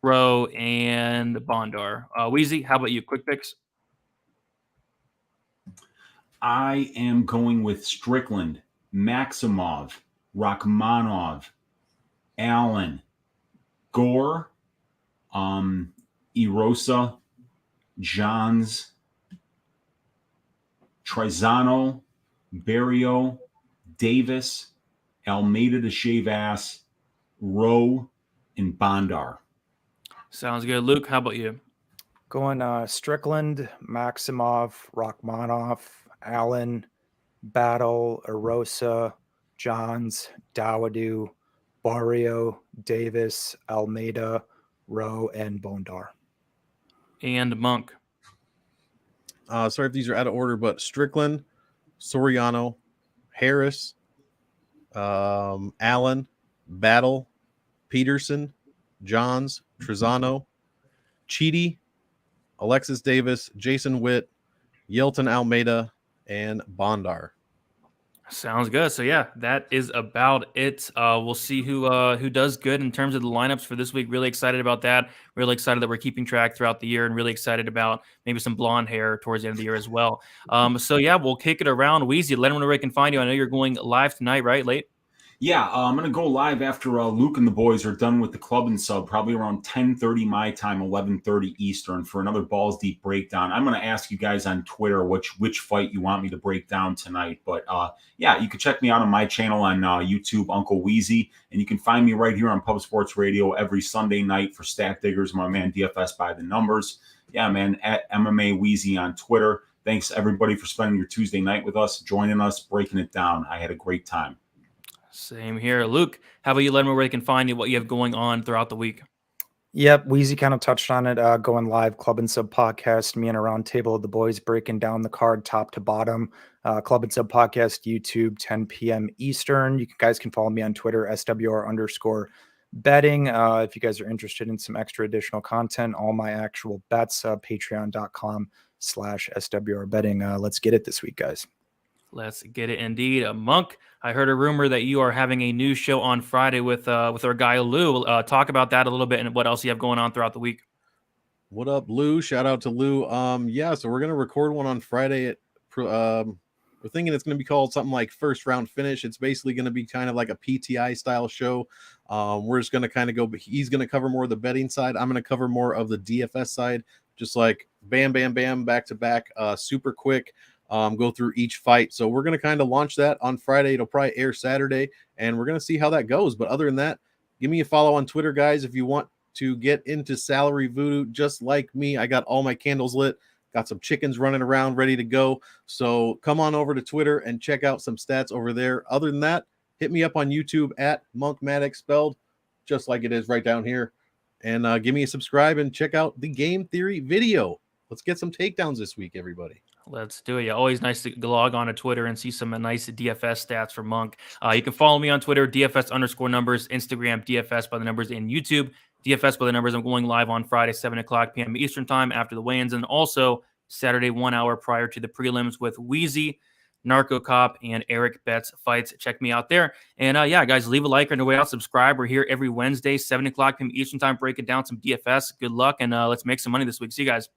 S1: Rowe, and Bondar. Weezy, how about you? Quick picks?
S2: I am going with Strickland, Maximov, Rakhmanov, Allen, Gore, Erosa, Johns, Trizano, Barrio, Davis, Almeida to shave ass, Rowe, and Bondar.
S1: Sounds good. Luke, how about you?
S3: Going Strickland, Maximov, Rakhmanov, Allen, Battle, Erosa, Johns, Dawodu, Barrio, Davis, Almeida, Rowe, and Bondar.
S1: And Monk.
S4: Sorry if these are out of order, but Strickland, Soriano, Harris, Allen, Battle, Peterson, Johns, Trizano, Cheedy, Alexis Davis, Jason Witt, Yelton Almeida, and Bondar.
S1: Sounds good. So yeah, that is about it. We'll see who does good in terms of the lineups for this week. Really excited about that. Really excited that we're keeping track throughout the year, and really excited about maybe some blonde hair towards the end of the year as well. So yeah, we'll kick it around. Weezy, let them know where they can find you. I know you're going live tonight, right? Late.
S2: Yeah, I'm going to go live after Luke and the boys are done with the club and sub, probably around 10:30 my time, 11:30 Eastern, for another Balls Deep breakdown. I'm going to ask you guys on Twitter which fight you want me to break down tonight. But yeah, you can check me out on my channel on YouTube, Uncle Weezy, and you can find me right here on Pub Sports Radio every Sunday night for Stat Diggers, my man DFS by the numbers. Yeah, man, at MMA Weezy on Twitter. Thanks everybody for spending your Tuesday night with us, joining us, breaking it down. I had a great time.
S1: Same here. Luke, how about you let them know where they can find you, what you have going on throughout the week?
S3: Yep, Weezy kind of touched on it. Going live, Club and Sub podcast, me and a round table of the boys breaking down the card top to bottom. Club and Sub podcast, YouTube, 10 p.m. Eastern. You guys can follow me on Twitter, SWR_betting. If you guys are interested in some extra additional content, all my actual bets, patreon.com/SWR betting. Let's get it this week, guys.
S1: Let's get it indeed. Monk, I heard a rumor that you are having a new show on Friday with our guy Lou. Talk about that a little bit and what else you have going on throughout the week.
S4: What up, Lou? Shout out to Lou. Yeah, so we're gonna record one on Friday. We're thinking it's gonna be called something like First Round Finish. It's basically gonna be kind of like a PTI style show. We're just gonna kind of go. He's gonna cover more of the betting side. I'm gonna cover more of the DFS side. Just like bam, bam, bam, back to back, super quick. Go through each fight. So we're going to kind of launch that on Friday. It'll probably air Saturday, and we're going to see how that goes. But other than that, give me a follow on Twitter, guys. If you want to get into salary voodoo just like me, I got all my candles lit, got some chickens running around ready to go. So come on over to Twitter and check out some stats over there. Other than that, hit me up on YouTube at Monkmatic, spelled just like it is right down here. And give me a subscribe and check out the Game Theory video. Let's get some takedowns this week, everybody.
S1: Let's do it. Yeah, always nice to log on to Twitter and see some nice DFS stats from Monk. You can follow me on Twitter, DFS_numbers, Instagram, DFS by the numbers, and YouTube, DFS by the numbers. I'm going live on Friday, 7 o'clock p.m. Eastern time after the weigh-ins, and also Saturday, 1 hour prior to the prelims with Weezy, Narco Cop, and Eric Betts fights. Check me out there. And yeah, guys, leave a like on the way out. Subscribe. We're here every Wednesday, 7 o'clock p.m. Eastern time, breaking down some DFS. Good luck, and let's make some money this week. See you guys.